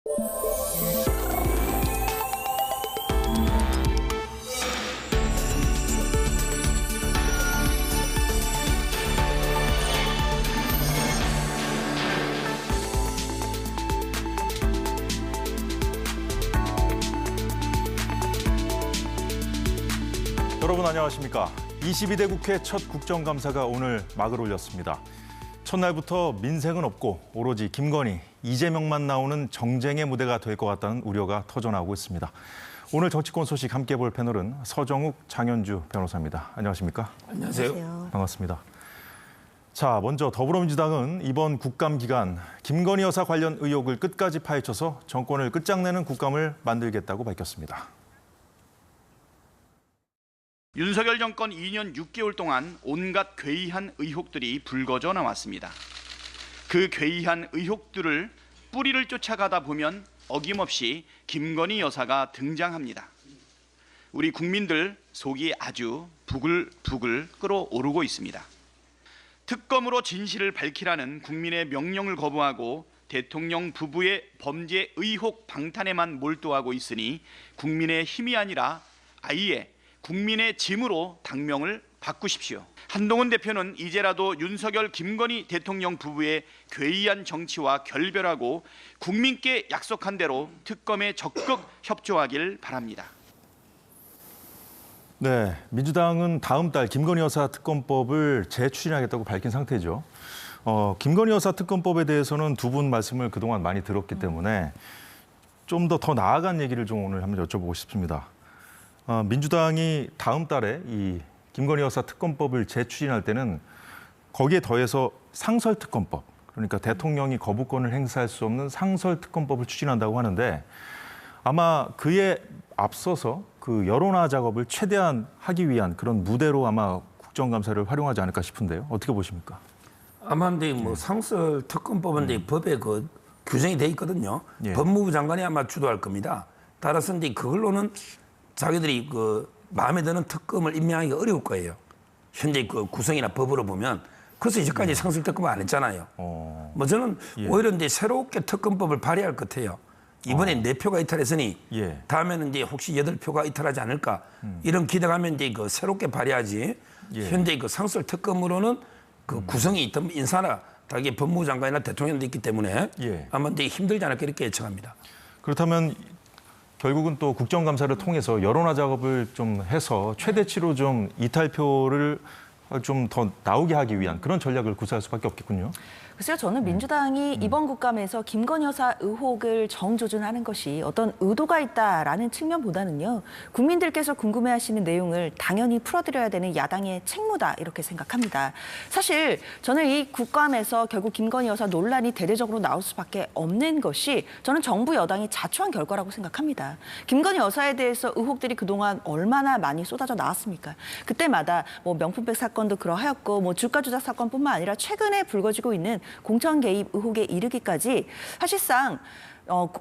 여러분 안녕하십니까? 22대 국회 첫 국정감사가 오늘 막을 올렸습니다. 첫날부터 민생은 없고 오로지 김건희, 이재명만 나오는 정쟁의 무대가 될 것 같다는 우려가 터져나오고 있습니다. 오늘 정치권 소식 함께 볼 패널은 서정욱, 장현주 변호사입니다. 안녕하십니까? 안녕하세요. 반갑습니다. 자, 먼저 더불어민주당은 이번 국감 기간 김건희 여사 관련 의혹을 끝까지 파헤쳐서 정권을 끝장내는 국감을 만들겠다고 밝혔습니다. 윤석열 정권 2년 6개월 동안 온갖 괴이한 의혹들이 불거져 나왔습니다. 그 괴이한 의혹들을 뿌리를 쫓아가다 보면 어김없이 김건희 여사가 등장합니다. 우리 국민들 속이 아주 부글부글 끓어오르고 있습니다. 특검으로 진실을 밝히라는 국민의 명령을 거부하고 대통령 부부의 범죄 의혹 방탄에만 몰두하고 있으니 국민의 힘이 아니라 아예 국민의 짐으로 당명을 바꾸십시오. 한동훈 대표는 이제라도 윤석열, 김건희 대통령 부부의 괴이한 정치와 결별하고 국민께 약속한 대로 특검에 적극 협조하길 바랍니다. 네, 민주당은 다음 달 김건희 여사 특검법을 재추진하겠다고 밝힌 상태죠. 김건희 여사 특검법에 대해서는 두 분 말씀을 그동안 많이 들었기 때문에 좀 더 나아간 얘기를 좀 오늘 한번 여쭤보고 싶습니다. 민주당이 다음 달에 이 김건희 여사 특검법을 재추진할 때는 거기에 더해서 상설특검법, 그러니까 대통령이 거부권을 행사할 수 없는 상설특검법을 추진한다고 하는데 아마 그에 앞서서 그 여론화 작업을 최대한 하기 위한 그런 무대로 아마 국정감사를 활용하지 않을까 싶은데요. 어떻게 보십니까? 아마 근데 뭐 상설특검법은 법에 그 규정이 돼 있거든요. 예. 법무부 장관이 아마 주도할 겁니다. 따라서 이제 그걸로는 자기들이 그 마음에 드는 특검을 임명하기가 어려울 거예요. 현재 그 구성이나 법으로 보면. 그래서 이제까지 상설특검을 안 했잖아요. 뭐 저는 오히려 이제 새롭게 특검법을 발의할 것 같아요. 이번에 4표가 이탈했으니 다음에는 이제 혹시 8표가 이탈하지 않을까 이런 기대가면 이제 그 새롭게 발의하지. 현재 그 상설특검으로는 그 구성이 있던 인사나 다기 법무부 장관이나 대통령도 있기 때문에 아마 이제 힘들지 않을까 이렇게 예측합니다. 그렇다면 결국은 또 국정감사를 통해서 여론화 작업을 좀 해서 최대치로 좀 이탈표를 좀 더 나오게 하기 위한 그런 전략을 구사할 수밖에 없겠군요. 글쎄요, 저는 민주당이 이번 국감에서 김건희 여사 의혹을 정조준하는 것이 어떤 의도가 있다라는 측면보다는요, 국민들께서 궁금해하시는 내용을 당연히 풀어드려야 되는 야당의 책무다 이렇게 생각합니다. 사실 저는 이 국감에서 결국 김건희 여사 논란이 대대적으로 나올 수밖에 없는 것이 저는 정부 여당이 자초한 결과라고 생각합니다. 김건희 여사에 대해서 의혹들이 그동안 얼마나 많이 쏟아져 나왔습니까? 그때마다 뭐 명품백 사건도 그러하였고 뭐 주가 조작 사건뿐만 아니라 최근에 불거지고 있는 공천 개입 의혹에 이르기까지 사실상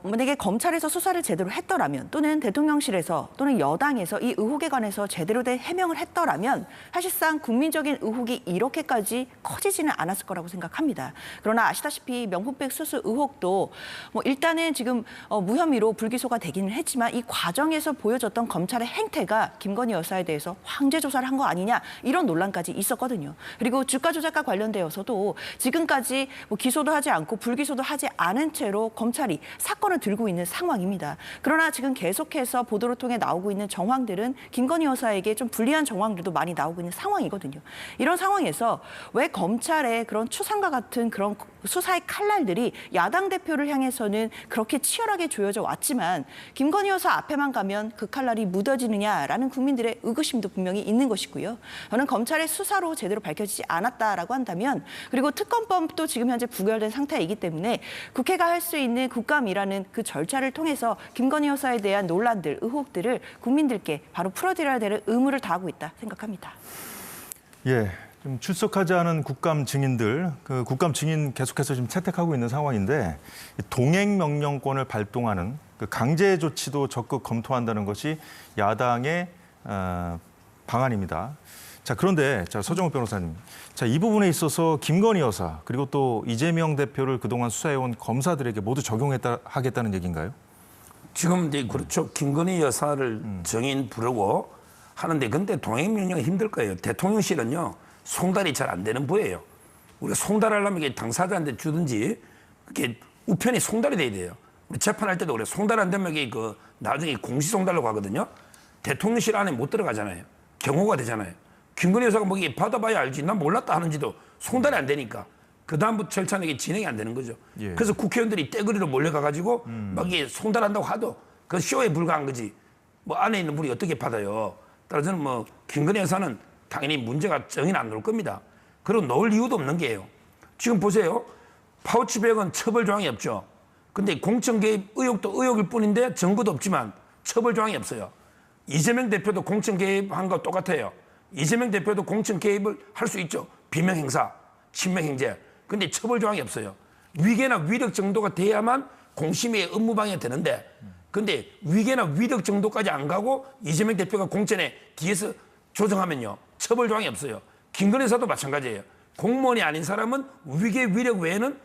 만약에 검찰에서 수사를 제대로 했더라면 또는 대통령실에서 또는 여당에서 이 의혹에 관해서 제대로 된 해명을 했더라면 사실상 국민적인 의혹이 이렇게까지 커지지는 않았을 거라고 생각합니다. 그러나 아시다시피 명품백 수수 의혹도 뭐 일단은 지금 무혐의로 불기소가 되기는 했지만 이 과정에서 보여졌던 검찰의 행태가 김건희 여사에 대해서 황제 조사를 한 거 아니냐 이런 논란까지 있었거든요. 그리고 주가 조작과 관련되어서도 지금까지 뭐 기소도 하지 않고 불기소도 하지 않은 채로 검찰이 사건을 들고 있는 상황입니다. 그러나 지금 계속해서 보도를 통해 나오고 있는 정황들은 김건희 여사에게 좀 불리한 정황들도 많이 나오고 있는 상황이거든요. 이런 상황에서 왜 검찰의 그런 추상과 같은 그런 수사의 칼날들이 야당 대표를 향해서는 그렇게 치열하게 조여져 왔지만 김건희 여사 앞에만 가면 그 칼날이 묻어지느냐라는 국민들의 의구심도 분명히 있는 것이고요. 저는 검찰의 수사로 제대로 밝혀지지 않았다라고 한다면 그리고 특검법도 지금 현재 부결된 상태이기 때문에 국회가 할 수 있는 국감이라는 그 절차를 통해서 김건희 여사에 대한 논란들, 의혹들을 국민들께 바로 풀어드려야 되는 의무를 다하고 있다 생각합니다. 예. 좀 출석하지 않은 국감 증인들, 그 국감 증인 계속해서 지금 채택하고 있는 상황인데 동행 명령권을 발동하는 그 강제 조치도 적극 검토한다는 것이 야당의 방안입니다. 자, 그런데 자, 서정욱 변호사님. 자, 이 부분에 있어서 김건희 여사 그리고 또 이재명 대표를 그동안 수사해온 검사들에게 모두 하겠다는 얘기인가요? 지금 이제 그렇죠. 김건희 여사를 정인 부르고 하는데 근데 동행명령이 힘들 거예요. 대통령실은요. 송달이 잘 안 되는 부예요. 우리가 송달하려면 이게 당사자한테 주든지 그게 우편이 송달이 돼야 돼요. 우리 재판할 때도 그래. 송달 안 되면 이게 그 나중에 공시 송달로 가거든요. 대통령실 안에 못 들어가잖아요. 경호가 되잖아요. 김건희 여사가 뭐 이게 받아봐야 알지. 난 몰랐다 하는지도 송달이 안 되니까 그 다음부터 절차는 이게 진행이 안 되는 거죠. 예. 그래서 국회의원들이 떼거리로 몰려가가지고 막 이게 송달한다고 하도 그 쇼에 불과한 거지. 뭐 안에 있는 분이 어떻게 받아요. 따라서 저는 뭐 김건희 여사는 당연히 문제가 정인 안 놓을 겁니다. 그리고 놓을 이유도 없는 게요. 지금 보세요. 파우치백은 처벌 조항이 없죠. 근데 공천 개입 의혹도 의혹일 뿐인데 증거도 없지만 처벌 조항이 없어요. 이재명 대표도 공천 개입한 거 똑같아요. 이재명 대표도 공천 개입을 할 수 있죠. 비명 행사, 친명 행제. 근데 처벌 조항이 없어요. 위계나 위력 정도가 돼야만 공심위의 업무방해가 되는데 근데 위계나 위력 정도까지 안 가고 이재명 대표가 공천에 뒤에서 조정하면요. 처벌 조항이 없어요. 김건희 여사도 마찬가지예요. 공무원이 아닌 사람은 위계 위력 외에는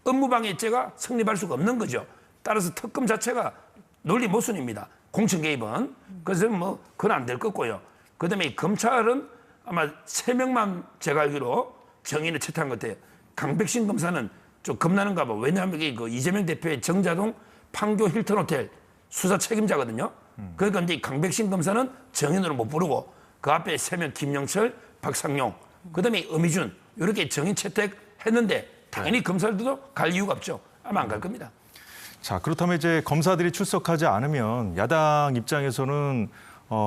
업무방해죄가 성립할 수가 없는 거죠. 따라서 특검 자체가 논리 모순입니다. 공천 개입은. 그래서 뭐 그건 안 될 거고요. 그다음에 검찰은 아마 3명만 제가 알기로 정인을 채택한 것 같아요. 강백신 검사는 좀 겁나는가 봐. 왜냐하면 이게 그 이재명 대표의 정자동 판교 힐튼 호텔 수사 책임자거든요. 그러니까 이제 강백신 검사는 정인으로 못 부르고 그 앞에 3명 김영철, 박상용, 그다음에 엄희준 이렇게 정인 채택했는데 당연히 검사들도 갈 이유가 없죠. 아마 안 갈 겁니다. 자, 그렇다면 이제 검사들이 출석하지 않으면 야당 입장에서는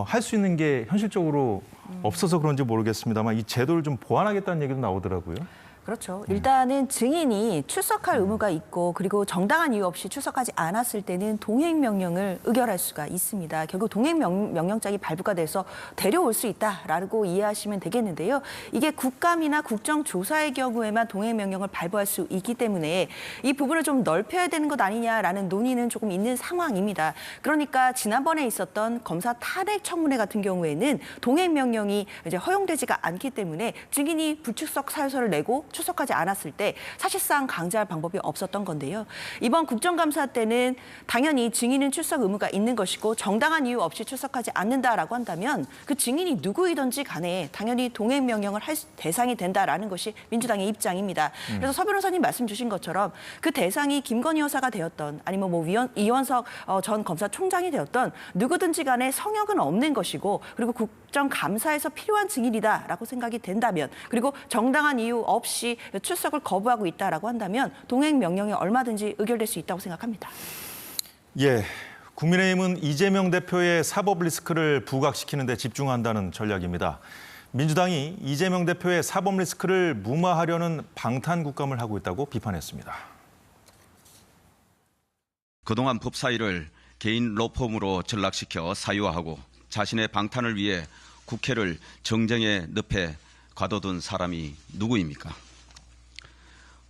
할 수 있는 게 현실적으로 없어서 그런지 모르겠습니다만 이 제도를 좀 보완하겠다는 얘기도 나오더라고요. 그렇죠. 일단은 증인이 출석할 의무가 있고 그리고 정당한 이유 없이 출석하지 않았을 때는 동행명령을 의결할 수가 있습니다. 결국 동행명령장이 발부가 돼서 데려올 수 있다라고 이해하시면 되겠는데요. 이게 국감이나 국정조사의 경우에만 동행명령을 발부할 수 있기 때문에 이 부분을 좀 넓혀야 되는 것 아니냐라는 논의는 조금 있는 상황입니다. 그러니까 지난번에 있었던 검사 탄핵 청문회 같은 경우에는 동행명령이 이제 허용되지가 않기 때문에 증인이 불출석 사유서를 내고 출석하지 않았을 때 사실상 강제할 방법이 없었던 건데요. 이번 국정감사 때는 당연히 증인은 출석 의무가 있는 것이고 정당한 이유 없이 출석하지 않는다라고 한다면 그 증인이 누구이든지 간에 당연히 동행명령을 할 대상이 된다라는 것이 민주당의 입장입니다. 그래서 서 변호사님 말씀 주신 것처럼 그 대상이 김건희 여사가 되었던 아니면 뭐 이원석 전 검사총장이 되었던 누구든지 간에 성역은 없는 것이고 그리고 국정감사에서 필요한 증인이다라고 생각이 된다면 그리고 정당한 이유 없이 출석을 거부하고 있다라고 한다면 동행 명령이 얼마든지 의결될 수 있다고 생각합니다. 예, 국민의힘은 이재명 대표의 사법 리스크를 부각시키는 데 집중한다는 전략입니다. 민주당이 이재명 대표의 사법 리스크를 무마하려는 방탄국감을 하고 있다고 비판했습니다. 그동안 법사위를 개인 로펌으로 전락시켜 사유화하고 자신의 방탄을 위해 국회를 정쟁의 늪에 가둬둔 사람이 누구입니까?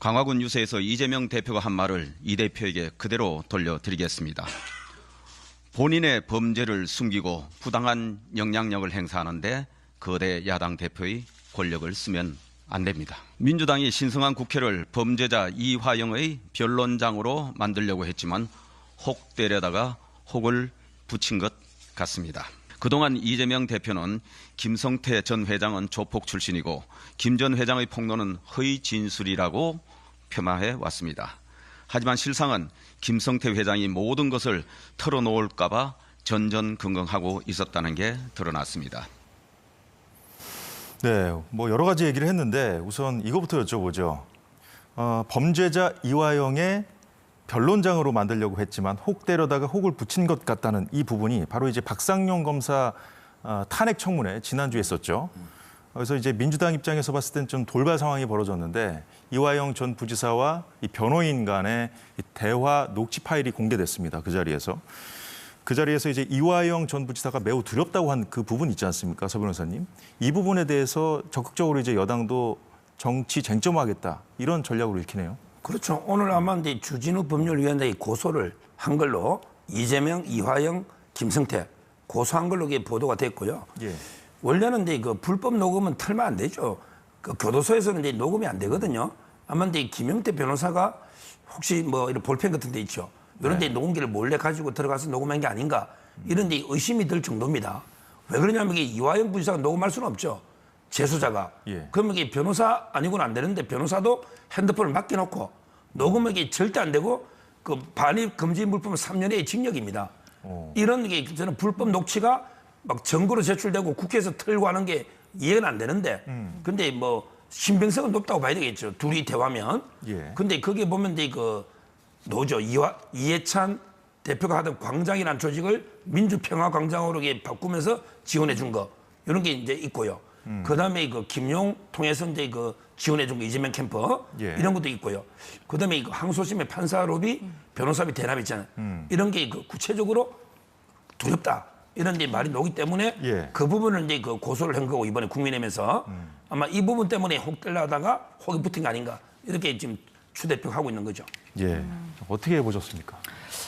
강화군 유세에서 이재명 대표가 한 말을 이 대표에게 그대로 돌려드리겠습니다. 본인의 범죄를 숨기고 부당한 영향력을 행사하는데 거대 야당 대표의 권력을 쓰면 안 됩니다. 민주당이 신성한 국회를 범죄자 이화영의 변론장으로 만들려고 했지만 혹 때려다가 혹을 붙인 것 같습니다. 그동안 이재명 대표는 김성태 전 회장은 조폭 출신이고 김 전 회장의 폭로는 허위 진술이라고 폄하해 왔습니다. 하지만 실상은 김성태 회장이 모든 것을 털어놓을까 봐 전전긍긍하고 있었다는 게 드러났습니다. 네, 뭐 여러 가지 얘기를 했는데 우선 이거부터 여쭤보죠. 범죄자 이화영의 변론장으로 만들려고 했지만 혹 때려다가 혹을 붙인 것 같다는 이 부분이 바로 이제 박상용 검사 탄핵 청문회 지난주에 있었죠. 그래서 이제 민주당 입장에서 봤을 땐 좀 돌발 상황이 벌어졌는데 이화영 전 부지사와 이 변호인 간의 이 대화 녹취 파일이 공개됐습니다. 그 자리에서. 그 자리에서 이제 이화영 전 부지사가 매우 두렵다고 한 그 부분 있지 않습니까? 서 변호사님. 이 부분에 대해서 적극적으로 이제 여당도 정치 쟁점화하겠다. 이런 전략으로 읽히네요. 그렇죠. 오늘 아마 이제 주진우 법률위원장이 고소를 한 걸로 이재명, 이화영, 김성태 고소한 걸로 이게 보도가 됐고요. 예. 원래는 이제 그 불법 녹음은 틀면 안 되죠. 그 교도소에서는 이제 녹음이 안 되거든요. 아마 이제 김용태 변호사가 혹시 뭐 이런 볼펜 같은 데 있죠. 이런 데 녹음기를 몰래 가지고 들어가서 녹음한 게 아닌가. 이런 데 의심이 들 정도입니다. 왜 그러냐면 이게 이화영 부지사가 녹음할 수는 없죠. 재수자가. 예. 그러면 이게 변호사 아니고는 안 되는데 변호사도 핸드폰을 맡겨놓고 녹음하기 절대 안 되고 그 반입 금지 물품은 3년의 징역입니다. 이런 게 저는 불법 녹취가 막 증거로 제출되고 국회에서 틀고 하는 게 이해가 안 되는데 근데 뭐 신빙성은 높다고 봐야 되겠죠. 둘이 대화면. 예. 근데 거기에 보면 이제 그 노조 이해찬 대표가 하던 광장이라는 조직을 민주평화광장으로 이렇게 바꾸면서 지원해 준 거 이런 게 이제 있고요. 그다음에 그 김용 통해서 이제 그 지원해 준 거 이재명 캠프 예. 이런 것도 있고요. 그다음에 그 항소심의 판사로비 변호사비 대납 있잖아요. 이런 게 그 구체적으로 두렵다. 이런 데 말이 나오기 때문에 예. 그 부분을 이제 그 고소를 한 거고 이번에 국민의힘에서 아마 이 부분 때문에 혹 들라다가 혹이 붙은 거 아닌가 이렇게 지금 추 대표가 하고 있는 거죠. 예. 어떻게 보셨습니까?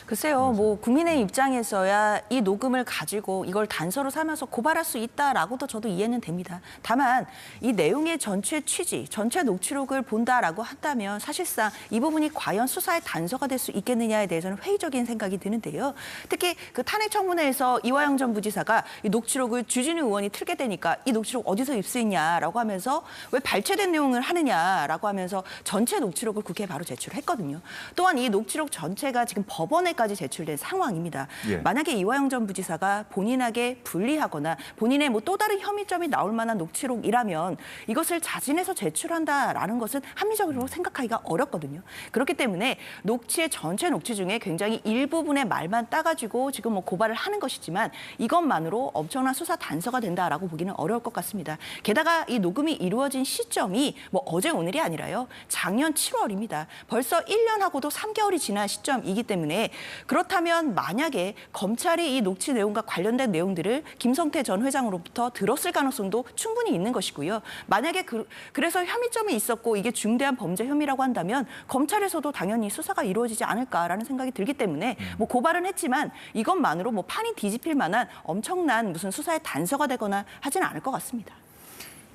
글쎄요, 뭐 국민의 입장에서야 이 녹음을 가지고 이걸 단서로 삼아서 고발할 수 있다라고도 저도 이해는 됩니다. 다만 이 내용의 전체 취지, 전체 녹취록을 본다라고 한다면 사실상 이 부분이 과연 수사의 단서가 될 수 있겠느냐에 대해서는 회의적인 생각이 드는데요. 특히 그 탄핵 청문회에서 이화영 전 부지사가 이 녹취록을 주진우 의원이 틀게 되니까 이 녹취록 어디서 입수했냐라고 하면서 왜 발췌된 내용을 하느냐라고 하면서 전체 녹취록을 국회에 바로 제출했거든요. 또한 이 녹취록 전체가 지금 법원에 까지 제출된 상황입니다. 예. 만약에 이화영 전 부지사가 본인에게 불리하거나 본인의 뭐 또 다른 혐의점이 나올 만한 녹취록이라면 이것을 자진해서 제출한다라는 것은 합리적으로 생각하기가 어렵거든요. 그렇기 때문에 녹취의 전체 녹취 중에 굉장히 일부분의 말만 따가지고 지금 뭐 고발을 하는 것이지만 이것만으로 엄청난 수사 단서가 된다라고 보기는 어려울 것 같습니다. 게다가 이 녹음이 이루어진 시점이 뭐 어제 오늘이 아니라요. 작년 7월입니다. 벌써 1년하고도 3개월이 지난 시점이기 때문에 그렇다면 만약에 검찰이 이 녹취 내용과 관련된 내용들을 김성태 전 회장으로부터 들었을 가능성도 충분히 있는 것이고요. 만약에 그래서 혐의점이 있었고 이게 중대한 범죄 혐의라고 한다면 검찰에서도 당연히 수사가 이루어지지 않을까라는 생각이 들기 때문에 뭐 고발은 했지만 이것만으로 뭐 판이 뒤집힐 만한 엄청난 무슨 수사의 단서가 되거나 하지는 않을 것 같습니다.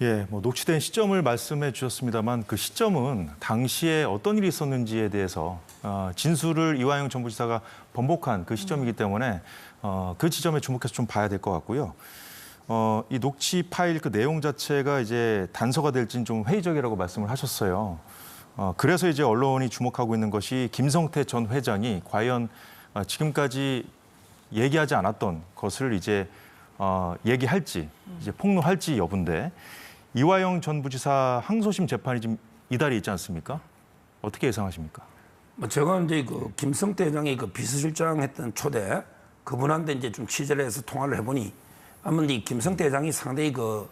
예, 뭐 녹취된 시점을 말씀해 주셨습니다만 그 시점은 당시에 어떤 일이 있었는지에 대해서 진술을 이화영 전 부지사가 번복한 그 시점이기 때문에 그 지점에 주목해서 좀 봐야 될 것 같고요. 이 녹취 파일 그 내용 자체가 이제 단서가 될지는 좀 회의적이라고 말씀을 하셨어요. 그래서 이제 언론이 주목하고 있는 것이 김성태 전 회장이 과연 지금까지 얘기하지 않았던 것을 이제 얘기할지, 이제 폭로할지 여부인데 이화영 전 부지사 항소심 재판이 지금 이달에 있지 않습니까? 어떻게 예상하십니까? 뭐 제가 이제 그 김성태 회장이 그 비서실장 했던 초대 그분한테 이제 좀 취재를 해서 통화를 해보니 아마 이 김성태 회장이 상당히 그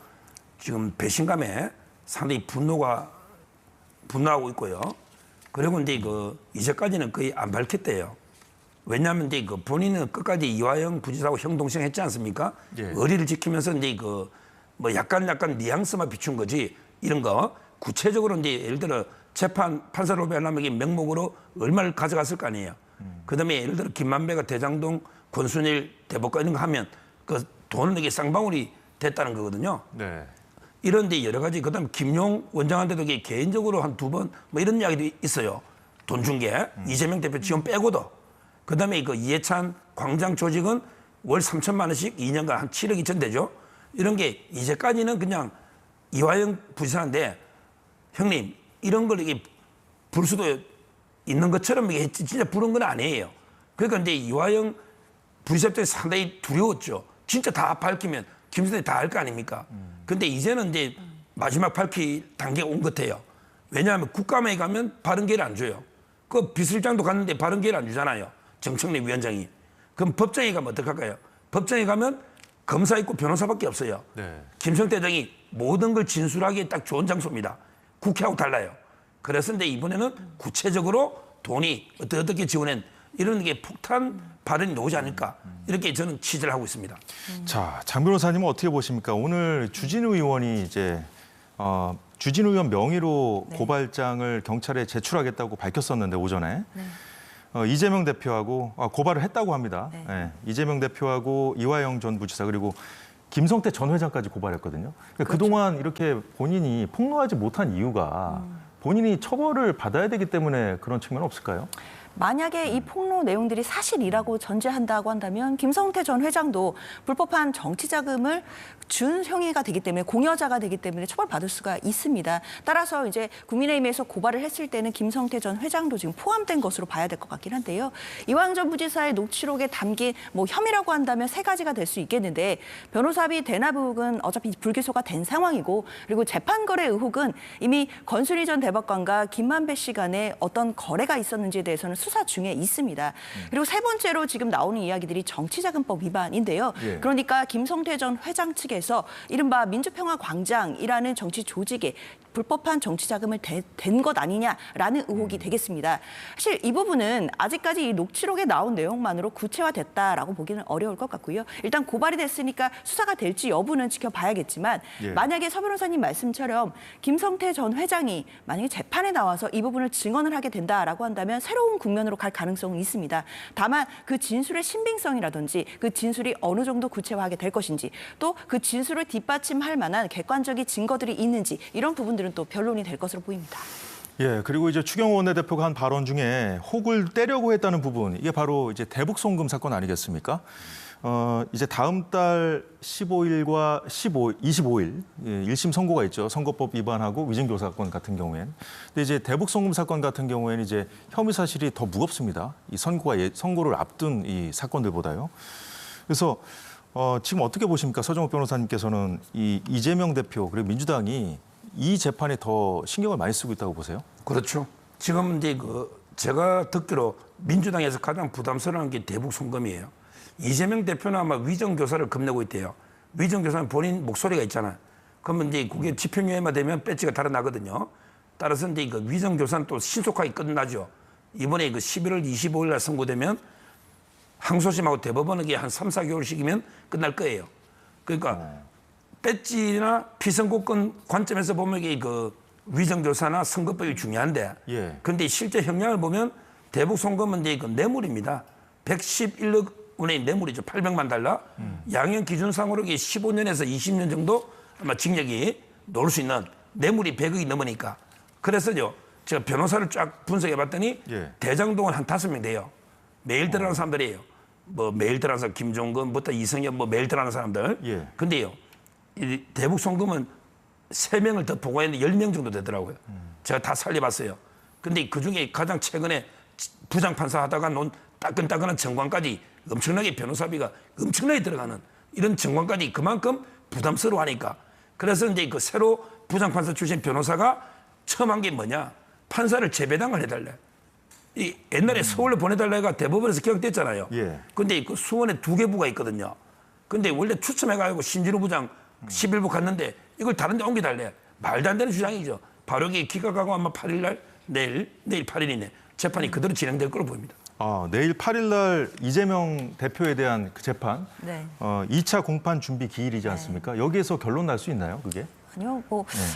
지금 배신감에 상당히 분노하고 있고요. 그리고 이제 그 이제까지는 거의 안 밝혔대요. 왜냐하면 이제 그 본인은 끝까지 이화영 부지사하고 형동생 했지 않습니까? 예. 의리를 지키면서 이제 그 뭐 약간 뉘앙스만 비춘 거지 이런 거 구체적으로 이제 예를 들어 판사로 변함에게 명목으로 얼마를 가져갔을 거 아니에요. 그다음에 예를 들어 김만배가 대장동 권순일 대법관 이런 거 하면 그 돈은 이게 쌍방울이 됐다는 거거든요. 네. 이런 데 여러 가지 그다음 김용 원장한테도 이게 개인적으로 한 2번 뭐 이런 이야기도 있어요. 돈 준 게 이재명 대표 지원 빼고도. 그다음에 그 이해찬 광장 조직은 월 3천만 원씩 2년간 한 7억 2천 되죠. 이런 게 이제까지는 그냥 이화영 부지사인데 형님 이런 걸 이게 부를 수도 있는 것처럼 이게 진짜 부른 건 아니에요. 그러니까 이제 이화영 부지사 때 상당히 두려웠죠. 진짜 다 밝히면 김성태 다 알 거 아닙니까? 근데 이제는 이제 마지막 밝힐 단계가 온 것 같아요. 왜냐하면 국감에 가면 바른 기회를 안 줘요. 그 비서실장도 갔는데 바른 기회를 안 주잖아요. 정청래 위원장이. 그럼 법정에 가면 어떡할까요? 법정에 가면 검사 있고 변호사밖에 없어요. 네. 김성태 회장이 모든 걸 진술하기에 딱 좋은 장소입니다. 국회하고 달라요. 그래서 이제 이번에는 구체적으로 돈이 어떻게 지원한 이런 게 폭탄 발언이 나오지 않을까 이렇게 저는 취재를 하고 있습니다. 자, 장 변호사님은 어떻게 보십니까? 오늘 주진우 의원이 이제 주진우 의원 명의로 네. 고발장을 경찰에 제출하겠다고 밝혔었는데 오전에 이재명 대표하고 고발을 했다고 합니다. 네. 예, 이재명 대표하고 이화영 전 부지사 그리고 김성태 전 회장까지 고발했거든요. 그러니까 그동안 이렇게 본인이 폭로하지 못한 이유가 본인이 처벌을 받아야 되기 때문에 그런 측면 없을까요? 만약에 이 폭로 내용들이 사실이라고 전제한다고 한다면 김성태 전 회장도 불법한 정치 자금을 준 형의가 되기 때문에 공여자가 되기 때문에 처벌받을 수가 있습니다. 따라서 이제 국민의힘에서 고발을 했을 때는 김성태 전 회장도 지금 포함된 것으로 봐야 될 것 같긴 한데요. 이화영 전 부지사의 녹취록에 담긴 뭐 혐의라고 한다면 세 가지가 될 수 있겠는데 변호사비 대납 의혹은 어차피 불기소가 된 상황이고 그리고 재판 거래 의혹은 이미 권순희 전 대법관과 김만배 씨 간에 어떤 거래가 있었는지에 대해서는 수사 중에 있습니다. 그리고 세 번째로 지금 나오는 이야기들이 정치자금법 위반인데요. 예. 그러니까 김성태 전 회장 측에서 이른바 민주평화광장이라는 정치 조직에 불법한 정치 자금을 댄 것 아니냐라는 의혹이 되겠습니다. 사실 이 부분은 아직까지 이 녹취록에 나온 내용만으로 구체화됐다라고 보기는 어려울 것 같고요. 일단 고발이 됐으니까 수사가 될지 여부는 지켜봐야겠지만 예. 만약에 서 변호사님 말씀처럼 김성태 전 회장이 만약에 재판에 나와서 이 부분을 증언을 하게 된다라고 한다면 새로운 국면으로 갈 가능성은 있습니다. 다만 그 진술의 신빙성이라든지 그 진술이 어느 정도 구체화하게 될 것인지 또 그 진술을 뒷받침할 만한 객관적인 증거들이 있는지 이런 부분들은 또 변론이 될 것으로 보입니다. 예, 그리고 이제 추경호 원내대표가 한 발언 중에 혹을 떼려고 했다는 부분, 이게 바로 이제 대북 송금 사건 아니겠습니까? 이제 다음 달 15일과 25일 1심 선고가 있죠. 선거법 위반하고 위증교 사건 같은 경우엔. 근데 이제 대북 송금 사건 같은 경우에는 이제 혐의 사실이 더 무겁습니다. 이 선고를 앞둔 이 사건들보다요. 그래서 지금 어떻게 보십니까? 서정욱 변호사님께서는 이 이재명 대표 그리고 민주당이 이 재판에 더 신경을 많이 쓰고 있다고 보세요? 그렇죠. 지금 이제 제가 듣기로 민주당에서 가장 부담스러운 게 대북 송금이에요. 이재명 대표는 아마 위정교사를 겁내고 있대요. 위정교사는 본인 목소리가 있잖아요. 그러면 이제 그게 집행유예만 되면 배지가 달아나거든요. 따라서 이제 그 위정교사는 또 신속하게 끝나죠. 이번에 그 11월 25일 날 선고되면 항소심하고 대법원은 한 3, 4개월씩이면 끝날 거예요. 그러니까 배지나 피선고권 관점에서 보면 이게 그 위정교사나 선거법이 중요한데, 예. 근데 실제 형량을 보면 대북 송금은 이제 그 뇌물입니다. 111억 원의 뇌물이죠. 800만 달러. 양형 기준상으로 15년에서 20년 정도 아마 징역이 놓을 수 있는 뇌물이 100억이 넘으니까. 그래서요, 제가 변호사를 쫙 분석해 봤더니 예. 대장동은 한 5명 돼요. 매일 들어가는 사람들이에요. 뭐 매일 들어가는 사람, 김종근부터 이성엽 뭐 매일 들어가는 사람들. 예. 근데요, 이 대북 송금은 3명을 더 보고했는데 10명 정도 되더라고요. 제가 다 살려봤어요. 근데 그중에 가장 최근에 부장판사 하다가 논 따끈따끈한 정관까지 엄청나게 변호사비가 엄청나게 들어가는 이런 정관까지 그만큼 부담스러워하니까. 그래서 이제 그 새로 부장판사 출신 변호사가 처음 한 게 뭐냐. 판사를 재배당을 해달래. 이 옛날에 서울로 보내달라가 대법원에서 기각됐잖아요. 예. 근데 그 수원에 2개 부가 있거든요. 근데 원래 추첨해가지고 신진우 부장 11부 갔는데 이걸 다른 데 옮겨달래. 말도 안 되는 주장이죠. 바로 이게 기각하고 아마 8일 날 내일 8일이네. 재판이 그대로 진행될 걸로 보입니다. 내일 8일 날 이재명 대표에 대한 그 재판, 네. 2차 공판 준비 기일이지 않습니까? 여기에서 결론 날 수 있나요, 그게? 아니요,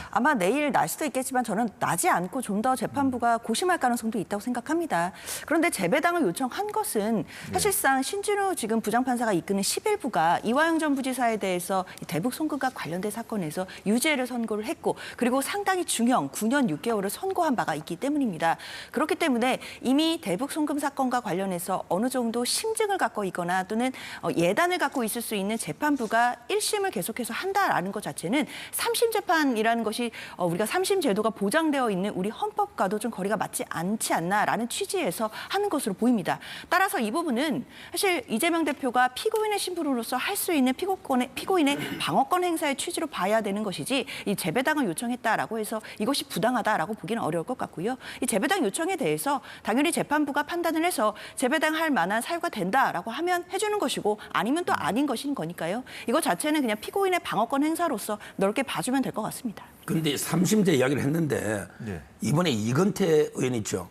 아마 내일 날 수도 있겠지만 저는 나지 않고 좀 더 재판부가 고심할 가능성도 있다고 생각합니다. 그런데 재배당을 요청한 것은 사실상 신진우 지금 부장판사가 이끄는 11부가 이화영 전 부지사에 대해서 대북 송금과 관련된 사건에서 유죄를 선고를 했고 그리고 상당히 중형 9년 6개월을 선고한 바가 있기 때문입니다. 그렇기 때문에 이미 대북 송금 사건과 관련해서 어느 정도 심증을 갖고 있거나 또는 예단을 갖고 있을 수 있는 재판부가 1심을 계속해서 한다라는 것 자체는 3심 재판이라는 것이 우리가 3심 제도가 보장되어 있는 우리 헌법과도 좀 거리가 맞지 않지 않나라는 취지에서 하는 것으로 보입니다. 따라서 이 부분은 사실 이재명 대표가 피고인의 신분으로서 할 수 있는 피고인의 방어권 행사의 취지로 봐야 되는 것이지 이 재배당을 요청했다라고 해서 이것이 부당하다라고 보기는 어려울 것 같고요. 이 재배당 요청에 대해서 당연히 재판부가 판단을 해서 재배당할 만한 사유가 된다라고 하면 해주는 것이고 아니면 또 아닌 것인 거니까요. 이거 자체는 그냥 피고인의 방어권 행사로서 넓게 봐주면 될 것 같습니다. 그런데 3심제 이야기를 했는데 네. 이번에 이건태 의원 있죠.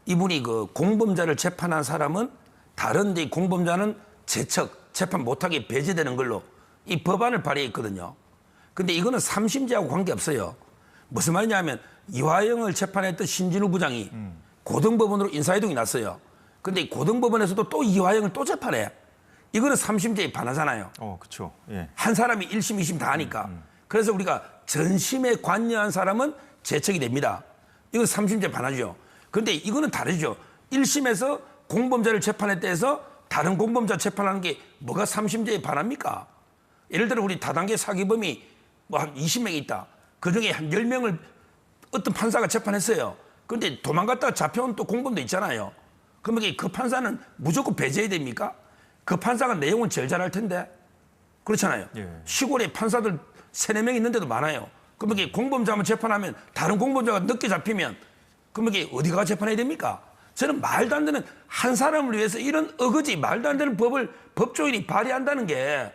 이분이 그 공범자를 재판한 사람은 다른데 공범자는 재판 못하게 배제되는 걸로 이 법안을 발의했거든요. 근데 이거는 3심제하고 관계없어요. 무슨 말이냐면 이화영을 재판했던 신진우 부장이 고등법원으로 인사이동이 났어요. 근데 고등법원에서도 또 이화영을 또 재판해. 이거는 3심제에 반하잖아요. 그렇죠. 예. 한 사람이 1심, 2심 다 하니까. 그래서 우리가 전심에 관여한 사람은 제척이 됩니다. 이건 3심제 반하죠. 그런데 이거는 다르죠. 1심에서 공범자를 재판했다 해서 다른 공범자 재판하는 게 뭐가 3심제에 반합니까? 예를 들어 우리 다단계 사기범이 뭐 한 20명이 있다. 그중에 한 10명을 어떤 판사가 재판했어요. 그런데 도망갔다가 잡혀온 또 공범도 있잖아요. 그러면 그 판사는 무조건 배제해야 됩니까? 그 판사가 내용은 제일 잘할 텐데. 그렇잖아요. 예. 시골에 판사들 3-4명 있는데도 많아요. 그러면 공범자만 재판하면 다른 공범자가 늦게 잡히면 그러면 어디가 재판해야 됩니까? 저는 말도 안 되는 한 사람을 위해서 이런 어거지 말도 안 되는 법을 법조인이 발의한다는 게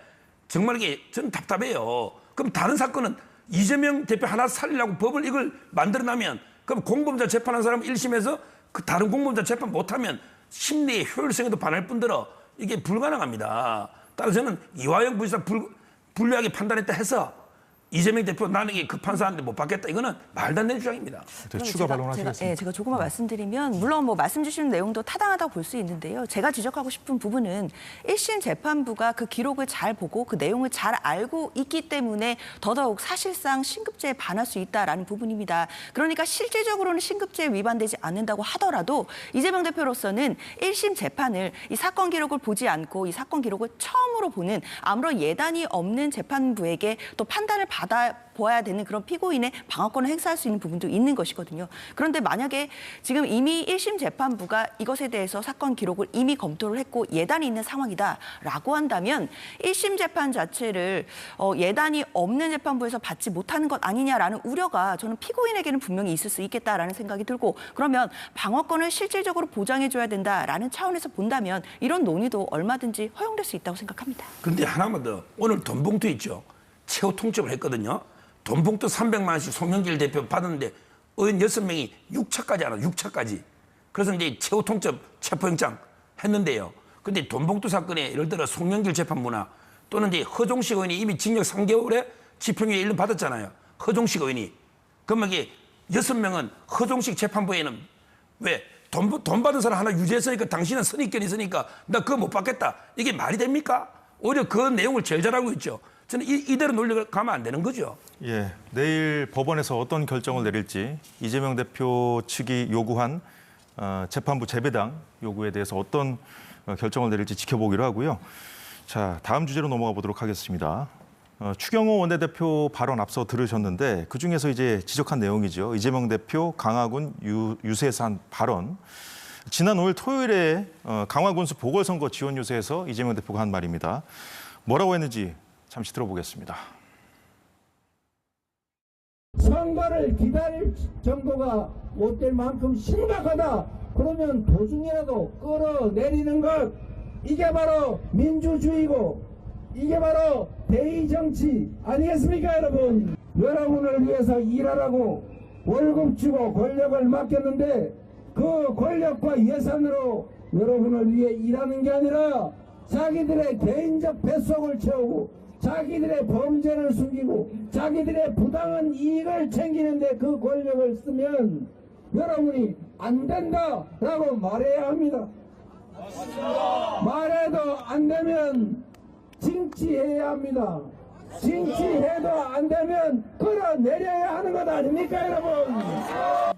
정말 이게 저는 답답해요. 그럼 다른 사건은 이재명 대표 하나 살리려고 법을 이걸 만들어내면 그럼 공범자 재판한 사람 1심에서 그 다른 공범자 재판 못하면 심리의 효율성에도 반할 뿐더러 이게 불가능합니다. 따라서 저는 이화영 부지사 불리하게 판단했다 해서 이재명 대표 나는 그 판사한테 못 받겠다. 이거는 말도 안 되는 주장입니다. 추가 발언하시겠습니다. 제가 조금만 말씀드리면 물론 뭐 말씀 주시는 내용도 타당하다고 볼 수 있는데요. 제가 지적하고 싶은 부분은 1심 재판부가 그 기록을 잘 보고 그 내용을 잘 알고 있기 때문에 더더욱 사실상 신급제에 반할 수 있다라는 부분입니다. 그러니까 실질적으로는 신급제에 위반되지 않는다고 하더라도 이재명 대표로서는 1심 재판을 이 사건 기록을 보지 않고 이 사건 기록을 처음으로 보는 아무런 예단이 없는 재판부에게 또 판단을 받아보아야 되는 그런 피고인의 방어권을 행사할 수 있는 부분도 있는 것이거든요. 그런데 만약에 지금 이미 1심 재판부가 이것에 대해서 사건 기록을 이미 검토를 했고 예단이 있는 상황이다라고 한다면 1심 재판 자체를 예단이 없는 재판부에서 받지 못하는 것 아니냐라는 우려가 저는 피고인에게는 분명히 있을 수 있겠다라는 생각이 들고 그러면 방어권을 실질적으로 보장해줘야 된다라는 차원에서 본다면 이런 논의도 얼마든지 허용될 수 있다고 생각합니다. 그런데 하나만 더. 오늘 돈봉투 있죠. 최후 통첩을 했거든요. 돈봉투 300만 원씩 송영길 대표 받았는데 의원 6명이 6차까지 하나 6차까지. 그래서 이제 최후 통첩 체포영장 했는데요. 근데 돈봉투 사건에 예를 들어 송영길 재판부나 또는 이제 허종식 의원이 이미 징역 3개월에 집행유예 1년 받았잖아요. 허종식 의원이. 그러면 이게 6명은 허종식 재판부에는 왜 돈 받은 사람 하나 유죄했으니까 당신은 선입견이 있으니까 나 그거 못 받겠다. 이게 말이 됩니까? 오히려 그 내용을 제일 잘 알고 있죠. 저는 이대로 논리가면 안 되는 거죠. 예, 내일 법원에서 어떤 결정을 내릴지 이재명 대표 측이 요구한 재판부 재배당 요구에 대해서 어떤 결정을 내릴지 지켜보기로 하고요. 자, 다음 주제로 넘어가 보도록 하겠습니다. 추경호 원내대표 발언 앞서 들으셨는데 그중에서 이제 지적한 내용이죠. 이재명 대표 강화군 유세산 발언. 지난 5일 토요일에 강화군수 보궐선거 지원 유세에서 이재명 대표가 한 말입니다. 뭐라고 했는지 잠시 들어보겠습니다. 선거를 기다릴 정도가 못 될 만큼 심각하다. 그러면 도중이라도 끌어내리는 것. 이게 바로 민주주의고 이게 바로 대의정치 아니겠습니까, 여러분? 여러분을 위해서 일하라고 월급 주고 권력을 맡겼는데 그 권력과 예산으로 여러분을 위해 일하는 게 아니라 자기들의 개인적 뱃속을 채우고 자기들의 범죄를 숨기고 자기들의 부당한 이익을 챙기는데 그 권력을 쓰면 여러분이 안 된다라고 말해야 합니다. 말해도 안 되면 징치해야 합니다. 징치해도 안 되면 끌어내려야 하는 것 아닙니까, 여러분?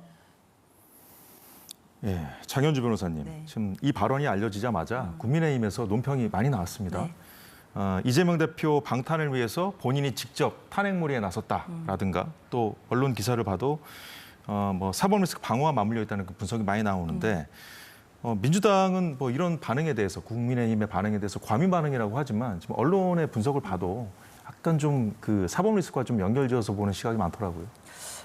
예, 장현주 변호사님, 네. 지금 이 발언이 알려지자마자 국민의힘에서 논평이 많이 나왔습니다. 네. 이재명 대표 방탄을 위해서 본인이 직접 탄핵몰이에 나섰다라든가 또 언론 기사를 봐도 뭐 사법 리스크 방어와 맞물려 있다는 그 분석이 많이 나오는데 민주당은 뭐 이런 반응에 대해서 국민의힘의 반응에 대해서 과민 반응이라고 하지만 지금 언론의 분석을 봐도 약간 좀 그 사법 리스크와 좀 연결지어서 보는 시각이 많더라고요.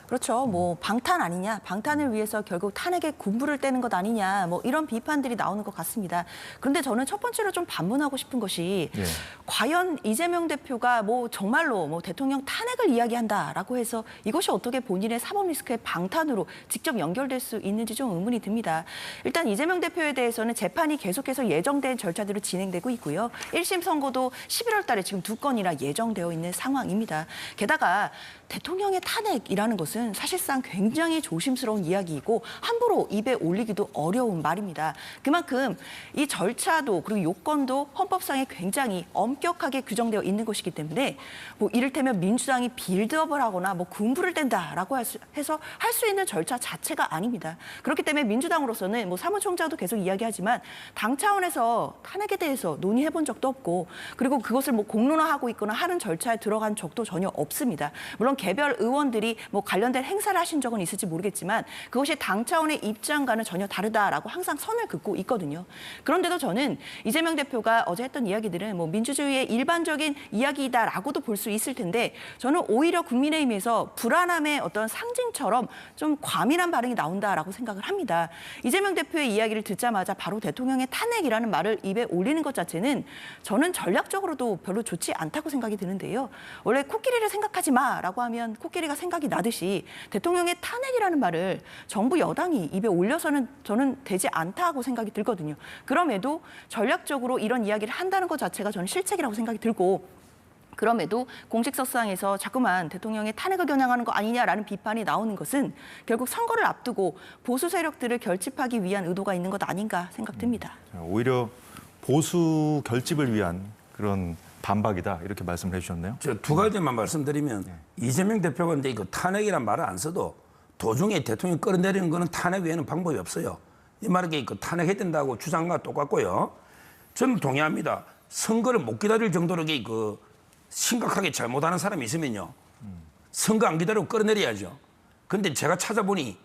그렇죠. 뭐 방탄 아니냐, 방탄을 위해서 결국 탄핵에 군부를 떼는 것 아니냐, 뭐 이런 비판들이 나오는 것 같습니다. 그런데 저는 첫 번째로 좀 반문하고 싶은 것이 예. 과연 이재명 대표가 뭐 정말로 뭐 대통령 탄핵을 이야기한다라고 해서 이것이 어떻게 본인의 사법 리스크의 방탄으로 직접 연결될 수 있는지 좀 의문이 듭니다. 일단 이재명 대표에 대해서는 재판이 계속해서 예정된 절차대로 진행되고 있고요. 1심 선고도 11월 달에 지금 2건이나 예정되어 있는 상황입니다. 게다가 대통령의 탄핵이라는 것은 것은 사실상 굉장히 조심스러운 이야기이고 함부로 입에 올리기도 어려운 말입니다. 그만큼 이 절차도 그리고 요건도 헌법상에 굉장히 엄격하게 규정되어 있는 것이기 때문에 뭐 이를테면 민주당이 빌드업을 하거나 뭐 군부를 뗀다라고 해서 할 수 있는 절차 자체가 아닙니다. 그렇기 때문에 민주당으로서는 뭐 사무총장도 계속 이야기하지만 당 차원에서 탄핵에 대해서 논의해본 적도 없고 그리고 그것을 뭐 공론화하고 있거나 하는 절차에 들어간 적도 전혀 없습니다. 물론 개별 의원들이 뭐 관련된 행사를 하신 적은 있을지 모르겠지만 그것이 당 차원의 입장과는 전혀 다르다라고 항상 선을 긋고 있거든요. 그런데도 저는 이재명 대표가 어제 했던 이야기들은 뭐 민주주의의 일반적인 이야기다라고도 볼 수 있을 텐데 저는 오히려 국민의힘에서 불안함의 어떤 상징처럼 좀 과민한 반응이 나온다라고 생각을 합니다. 이재명 대표의 이야기를 듣자마자 바로 대통령의 탄핵이라는 말을 입에 올리는 것 자체는 저는 전략적으로도 별로 좋지 않다고 생각이 드는데요. 원래 코끼리를 생각하지 마라고 하면 코끼리가 생각이 나듯이 대통령의 탄핵이라는 말을 정부 여당이 입에 올려서는 저는 되지 않다고 생각이 들거든요. 그럼에도 전략적으로 이런 이야기를 한다는 것 자체가 저는 실책이라고 생각이 들고 그럼에도 공식석상에서 자꾸만 대통령의 탄핵을 겨냥하는 거 아니냐라는 비판이 나오는 것은 결국 선거를 앞두고 보수 세력들을 결집하기 위한 의도가 있는 것 아닌가 생각됩니다. 오히려 보수 결집을 위한 그런 반박이다 이렇게 말씀을 해주셨네요. 저 두 가지만 말씀드리면 이재명 대표가 이제 그 탄핵이란 말을 안 써도 도중에 대통령 끌어내리는 거는 탄핵 외에는 방법이 없어요. 이 말은 그 탄핵해야 된다고 주장과 똑같고요. 저는 동의합니다. 선거를 못 기다릴 정도로 그 심각하게 잘못하는 사람이 있으면요. 선거 안 기다리고 끌어내려야죠. 그런데 제가 찾아보니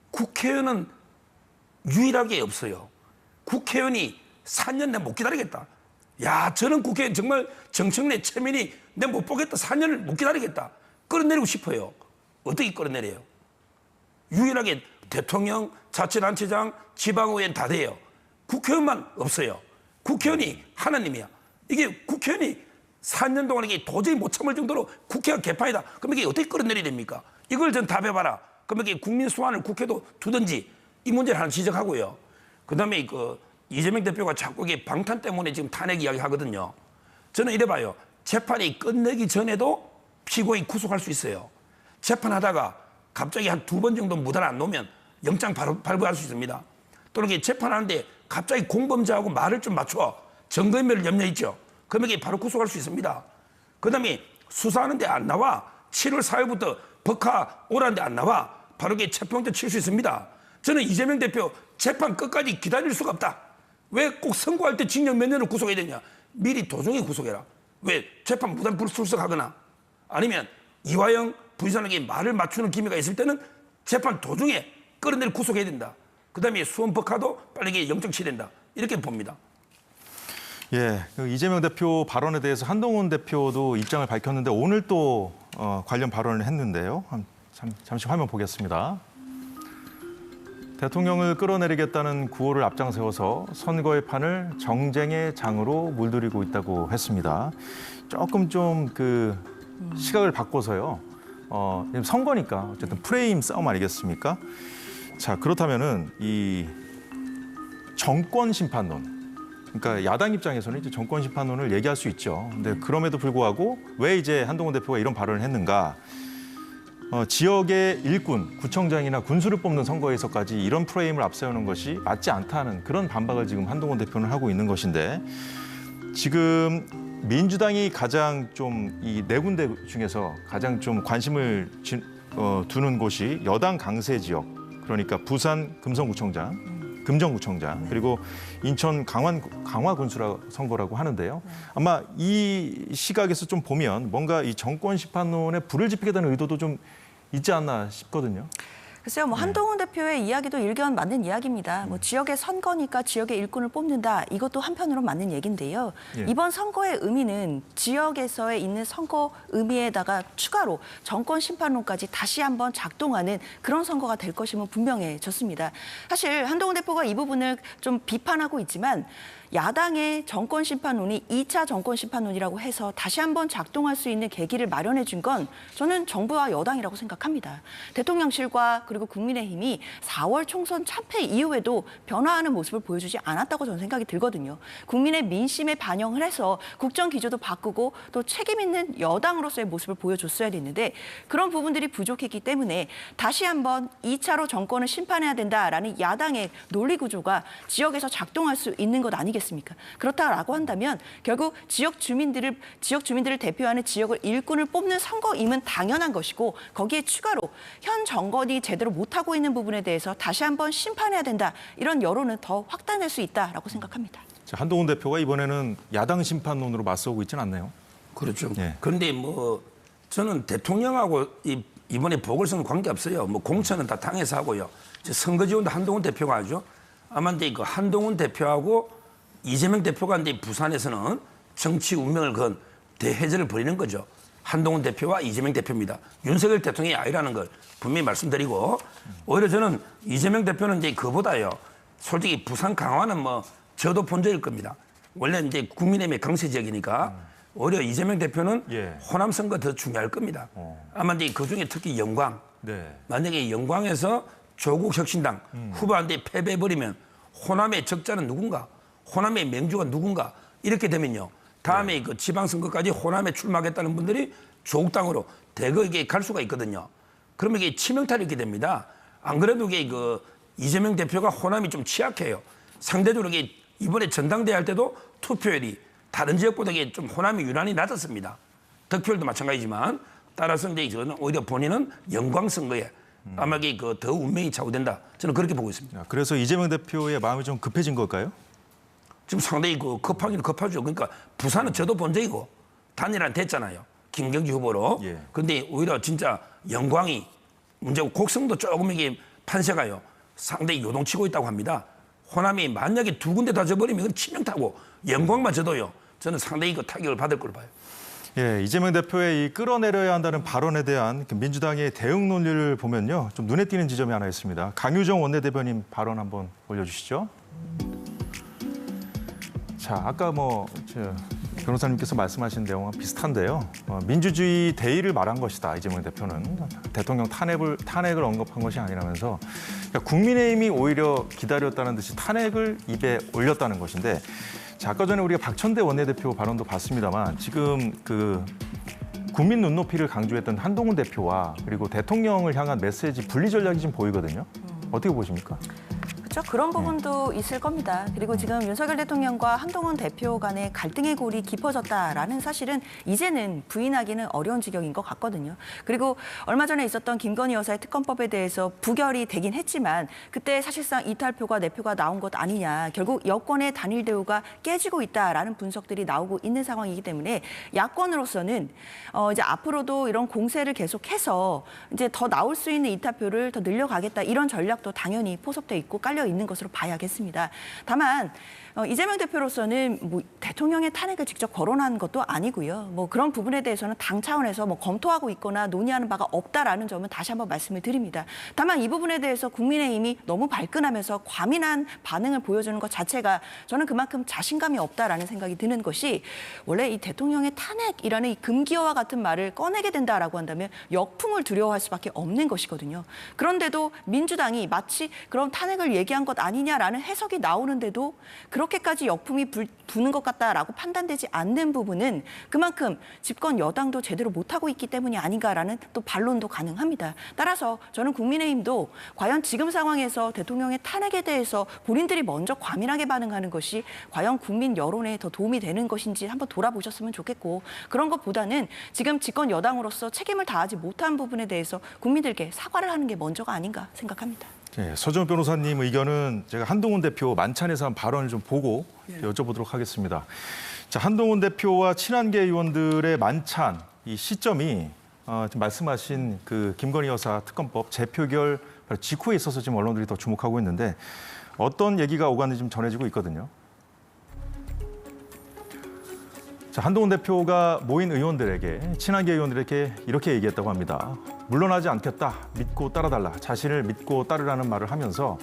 국회의원은 유일하게 없어요. 국회의원이 4년 내 못 기다리겠다. 야, 저는 국회의원 정말 정청래, 최민희 내 못 보겠다. 4년을 못 기다리겠다. 끌어내리고 싶어요. 어떻게 끌어내려요? 유일하게 대통령, 자치단체장, 지방의원 다 돼요. 국회의원만 없어요. 국회의원이 하나님이야. 이게 국회의원이 4년 동안 이게 도저히 못 참을 정도로 국회가 개판이다. 그럼 이게 어떻게 끌어내려야 됩니까? 이걸 전 답해봐라. 그러면 이게 국민 소환을 국회도 두든지 이 문제를 하나 지적하고요. 그다음에 그 이재명 대표가 자꾸 이게 방탄 때문에 지금 탄핵 이야기 하거든요. 저는 이래봐요. 재판이 끝내기 전에도 피고인 구속할 수 있어요. 재판하다가 갑자기 한 2번 정도 무단 안 놓으면 영장 발부할 수 있습니다. 또는 이게 재판하는데 갑자기 공범자하고 말을 좀 맞춰 증거인멸을 염려했죠. 그러면 이게 바로 구속할 수 있습니다. 그다음에 수사하는데 안 나와 7월 4일부터 법카 오라는데 안 나와 바로 이게 체포영장 칠 수 있습니다. 저는 이재명 대표 재판 끝까지 기다릴 수가 없다. 왜 꼭 선고할 때 징역 몇 년을 구속해야 되냐. 미리 도중에 구속해라. 왜 재판 무단 불출석하거나 아니면 이화영 부지사에게 말을 맞추는 기미가 있을 때는 재판 도중에 끌어내려 구속해야 된다. 그다음에 수원 법카도 빨리 이게 영장 치야 된다. 이렇게 봅니다. 예, 그 이재명 대표 발언에 대해서 한동훈 대표도 입장을 밝혔는데 오늘 또 관련 발언을 했는데요. 잠시 화면 보겠습니다. 대통령을 끌어내리겠다는 구호를 앞장세워서 선거의 판을 정쟁의 장으로 물들이고 있다고 했습니다. 조금 좀 그 시각을 바꿔서요. 선거니까 어쨌든 프레임 싸움 아니겠습니까? 자, 그렇다면은 이 정권 심판론. 그러니까 야당 입장에서는 이제 정권 심판론을 얘기할 수 있죠. 근데 그럼에도 불구하고 왜 이제 한동훈 대표가 이런 발언을 했는가? 지역의 일꾼, 구청장이나 군수를 뽑는 선거에서까지 이런 프레임을 앞세우는 것이 맞지 않다는 그런 반박을 지금 한동훈 대표는 하고 있는 것인데 지금 민주당이 가장 좀 이 네 군데 중에서 가장 좀 관심을 두는 곳이 여당 강세 지역, 그러니까 부산 금성구청장, 금정구청장 그리고 인천 강화군수라 선거라고 하는데요. 아마 이 시각에서 좀 보면 뭔가 이 정권 심판론에 불을 지피게 되는 의도도 좀 있지 않나 싶거든요. 글쎄요, 뭐 한동훈 대표의 이야기도 일견 맞는 이야기입니다. 뭐 지역의 선거니까 지역의 일꾼을 뽑는다. 이것도 한편으로 맞는 얘기인데요. 예. 이번 선거의 의미는 지역에서의 있는 선거 의미에다가 추가로 정권 심판론까지 다시 한번 작동하는 그런 선거가 될 것임은 분명해졌습니다. 사실 한동훈 대표가 이 부분을 좀 비판하고 있지만 야당의 정권 심판론이 2차 정권 심판론이라고 해서 다시 한번 작동할 수 있는 계기를 마련해 준 건 저는 정부와 여당이라고 생각합니다. 대통령실과 그리고 국민의힘이 4월 총선 참패 이후에도 변화하는 모습을 보여주지 않았다고 저는 생각이 들거든요. 국민의 민심에 반영을 해서 국정 기조도 바꾸고 또 책임 있는 여당으로서의 모습을 보여줬어야 됐는데 그런 부분들이 부족했기 때문에 다시 한번 2차로 정권을 심판해야 된다라는 야당의 논리 구조가 지역에서 작동할 수 있는 것 아니겠습니까? 그렇다라고 한다면 결국 지역 주민들을 대표하는 지역을 일꾼을 뽑는 선거임은 당연한 것이고 거기에 추가로 현 정권이 제대로 못하고 있는 부분에 대해서 다시 한번 심판해야 된다. 이런 여론은 더 확단될 수 있다라고 생각합니다. 자, 한동훈 대표가 이번에는 야당 심판론으로 맞서고 있지는 않나요? 그렇죠. 예. 그런데 뭐 저는 대통령하고 이번에 보궐선거 관계없어요. 뭐 공천은 다 당에서 하고요. 선거 지원도 한동훈 대표가 하죠. 아마 이제 그 한동훈 대표하고 이재명 대표가 이제 부산에서는 정치 운명을 건 대해전을 벌이는 거죠. 한동훈 대표와 이재명 대표입니다. 윤석열 대통령이 아니라는 걸 분명히 말씀드리고 오히려 저는 이재명 대표는 이제 그보다요. 솔직히 부산 강화는 뭐 저도 본 적일 겁니다. 원래 이제 국민의힘의 강세 지역이니까 오히려 이재명 대표는 예. 호남 선거 더 중요할 겁니다. 아마 이제 그 중에 특히 영광. 네. 만약에 영광에서 조국 혁신당 후보한테 패배해버리면 호남의 적자는 누군가? 호남의 맹주가 누군가? 이렇게 되면요. 다음에 그 지방선거까지 호남에 출마하겠다는 분들이 조국당으로 대거에게 갈 수가 있거든요. 그러면 이게 치명타를 입게 됩니다. 안 그래도 이게 그 이재명 대표가 호남이 좀 취약해요. 상대적으로 이게 이번에 전당대회 할 때도 투표율이 다른 지역보다 이게 좀 호남이 유난히 낮았습니다. 득표율도 마찬가지지만 따라서 이제 저는 오히려 본인은 영광 선거에 아마 이게 그 더 운명이 좌우된다. 저는 그렇게 보고 있습니다. 그래서 이재명 대표의 마음이 좀 급해진 걸까요? 지금 상당히 그 급하기는 급하죠. 그러니까 부산은 저도 본 적이고 단일화는 됐잖아요. 김경지 후보로. 예. 근데 오히려 진짜 영광이 문제고 곡성도 조금 이게 판세가요. 상당히 요동치고 있다고 합니다. 호남이 만약에 두 군데 다 져버리면 이건 치명타고 영광만 져도요. 저는 상당히 그 타격을 받을 걸 봐요. 예, 이재명 대표의 이 끌어내려야 한다는 발언에 대한 그 민주당의 대응 논리를 보면요. 좀 눈에 띄는 지점이 하나 있습니다. 강유정 원내대변인 발언 한번 올려주시죠. 자, 아까 변호사님께서 말씀하신 내용과 비슷한데요. 민주주의 대의를 말한 것이다. 이재명 대표는 대통령 탄핵을 언급한 것이 아니라면서 그러니까 국민의힘이 오히려 기다렸다는 듯이 탄핵을 입에 올렸다는 것인데 자, 아까 전에 우리가 박천대 원내대표 발언도 봤습니다만 지금 그 국민 눈높이를 강조했던 한동훈 대표와 그리고 대통령을 향한 메시지 분리 전략이 지금 보이거든요. 어떻게 보십니까? 그렇죠. 그런 부분도 있을 겁니다. 그리고 지금 윤석열 대통령과 한동훈 대표 간의 갈등의 골이 깊어졌다라는 사실은 이제는 부인하기는 어려운 지경인 것 같거든요. 그리고 얼마 전에 있었던 김건희 여사의 특검법에 대해서 부결이 되긴 했지만 그때 사실상 이탈표가 내표가 나온 것 아니냐. 결국 여권의 단일 대우가 깨지고 있다라는 분석들이 나오고 있는 상황이기 때문에 야권으로서는 이제 앞으로도 이런 공세를 계속해서 이제 더 나올 수 있는 이탈표를 더 늘려가겠다 이런 전략도 당연히 포섭돼 있고 깔려 있는 것으로 봐야겠습니다. 다만 이재명 대표로서는 뭐 대통령의 탄핵을 직접 거론한 것도 아니고요. 뭐 그런 부분에 대해서는 당 차원에서 뭐 검토하고 있거나 논의하는 바가 없다라는 점은 다시 한번 말씀을 드립니다. 다만 이 부분에 대해서 국민의힘이 너무 발끈하면서 과민한 반응을 보여주는 것 자체가 저는 그만큼 자신감이 없다라는 생각이 드는 것이 원래 이 대통령의 탄핵이라는 이 금기어와 같은 말을 꺼내게 된다라고 한다면 역풍을 두려워할 수밖에 없는 것이거든요. 그런데도 민주당이 마치 그런 탄핵을 얘기한 것 아니냐라는 해석이 나오는데도 그렇게까지 역풍이 부는 것 같다라고 판단되지 않는 부분은 그만큼 집권 여당도 제대로 못하고 있기 때문이 아닌가라는 또 반론도 가능합니다. 따라서 저는 국민의힘도 과연 지금 상황에서 대통령의 탄핵에 대해서 본인들이 먼저 과민하게 반응하는 것이 과연 국민 여론에 더 도움이 되는 것인지 한번 돌아보셨으면 좋겠고 그런 것보다는 지금 집권 여당으로서 책임을 다하지 못한 부분에 대해서 국민들께 사과를 하는 게 먼저가 아닌가 생각합니다. 네, 서정훈 변호사님 의견은 제가 한동훈 대표 만찬에서 한 발언을 좀 보고 여쭤보도록 하겠습니다. 자, 한동훈 대표와 친한계 의원들의 만찬 이 시점이 지금 말씀하신 그 김건희 여사 특검법 재표결 직후에 있어서 지금 언론들이 더 주목하고 있는데 어떤 얘기가 오가는지 좀 전해지고 있거든요. 자, 한동훈 대표가 모인 의원들에게 친한계 의원들에게 이렇게 얘기했다고 합니다. 물러나지 않겠다. 믿고 따라달라. 자신을 믿고 따르라는 말을 하면서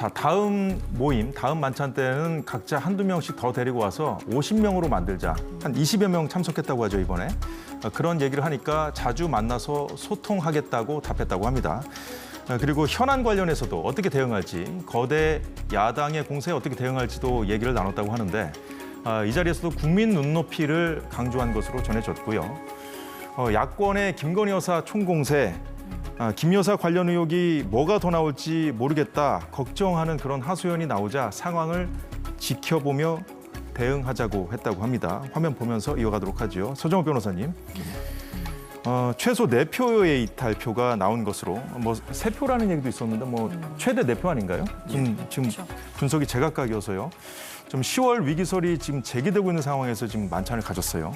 자, 다음 모임, 다음 만찬 때는 각자 한두 명씩 더 데리고 와서 50명으로 만들자. 한 20여 명 참석했다고 하죠, 이번에. 그런 얘기를 하니까 자주 만나서 소통하겠다고 답했다고 합니다. 그리고 현안 관련해서도 어떻게 대응할지, 거대 야당의 공세에 어떻게 대응할지도 얘기를 나눴다고 하는데 이 자리에서도 국민 눈높이를 강조한 것으로 전해졌고요. 야권의 김건희 여사 총공세, 김 여사 관련 의혹이 뭐가 더 나올지 모르겠다 걱정하는 그런 하소연이 나오자 상황을 지켜보며 대응하자고 했다고 합니다. 화면 보면서 이어가도록 하죠. 서정호 변호사님. 최소 4표의 이탈표가 나온 것으로 뭐 3표라는 얘기도 있었는데 뭐 최대 4표 아닌가요? 지금 분석이 제각각이어서요. 좀 10월 위기설이 지금 제기되고 있는 상황에서 지금 만찬을 가졌어요.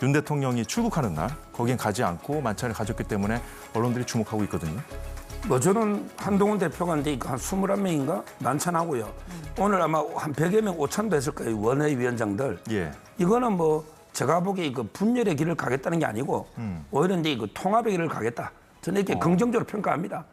윤 대통령이 출국하는 날 거긴 가지 않고 만찬을 가졌기 때문에 언론들이 주목하고 있거든요. 뭐 저는 한동훈 대표가 한 21명인가 만찬하고요. 오늘 아마 한 100여 명 오찬도 했을 거예요. 원외위원장들. 예. 이거는 뭐 제가 보기에 그 분열의 길을 가겠다는 게 아니고 오히려 이제 그 통합의 길을 가겠다. 저는 이렇게 긍정적으로 평가합니다.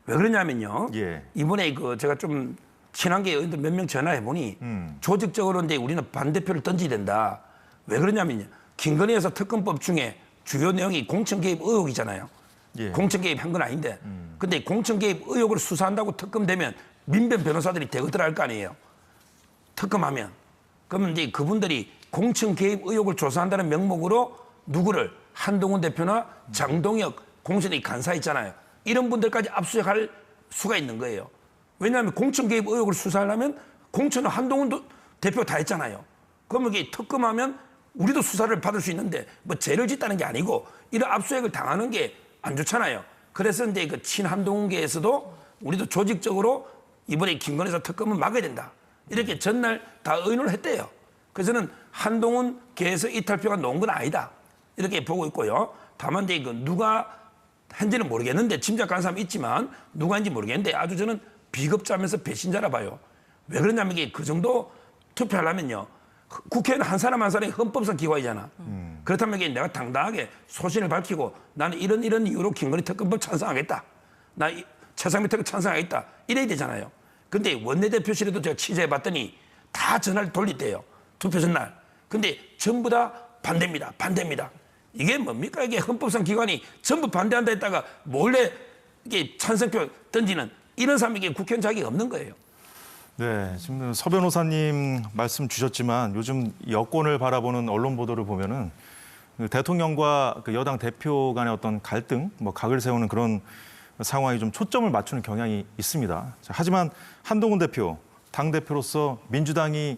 왜 그러냐면요. 예. 이번에 그 제가 좀 친한 게 의원들 몇 명 전화해 보니 조직적으로 이제 우리는 반대표를 던져야 된다. 왜 그러냐면요. 김건희 여사 특검법 중에 주요 내용이 공천 개입 의혹이잖아요. 예. 공천 개입한 건 아닌데. 근데 공천 개입 의혹을 수사한다고 특검되면 민변 변호사들이 대거들 할 거 아니에요. 특검하면. 그러면 이제 그분들이 공천 개입 의혹을 조사한다는 명목으로 누구를 한동훈 대표나 장동혁 공천의 간사 있잖아요. 이런 분들까지 압수수색할 수가 있는 거예요. 왜냐하면 공천 개입 의혹을 수사하려면 공천은 한동훈 대표 다 했잖아요. 그러면 이게 특검하면 우리도 수사를 받을 수 있는데 뭐 죄를 짓다는 게 아니고 이런 압수수색을 당하는 게 안 좋잖아요. 그래서 이제 그 친한동훈계에서도 우리도 조직적으로 이번에 김건희 여사 특검은 막아야 된다. 이렇게 전날 다 의논을 했대요. 그래서 저는 한동훈계에서 이탈표가 놓은 건 아니다. 이렇게 보고 있고요. 다만 이제 그 누가 한지는 모르겠는데 짐작 가는 사람이 있지만 누가인지 모르겠는데 아주 저는 비겁자면서 배신자라 봐요. 왜 그러냐면 이게 그 정도 투표하려면요. 국회의원 한 사람 한 사람이 헌법상 기관이잖아. 그렇다면 이게 내가 당당하게 소신을 밝히고 나는 이런 이유로 김건희 특검법 찬성하겠다. 나 최상민 특검 찬성하겠다. 이래야 되잖아요. 근데 원내대표실에도 제가 취재해봤더니 다 전화를 돌리대요. 투표 전날. 근데 전부 다 반대입니다. 반대입니다. 이게 뭡니까? 이게 헌법상 기관이 전부 반대한다 했다가 몰래 이게 찬성표 던지는 이런 사람에게 국회의원 자격이 없는 거예요. 네, 지금 서 변호사님 말씀 주셨지만 요즘 여권을 바라보는 언론 보도를 보면은 대통령과 그 여당 대표 간의 어떤 갈등, 뭐 각을 세우는 그런 상황이 좀 초점을 맞추는 경향이 있습니다. 하지만 한동훈 대표, 당 대표로서 민주당이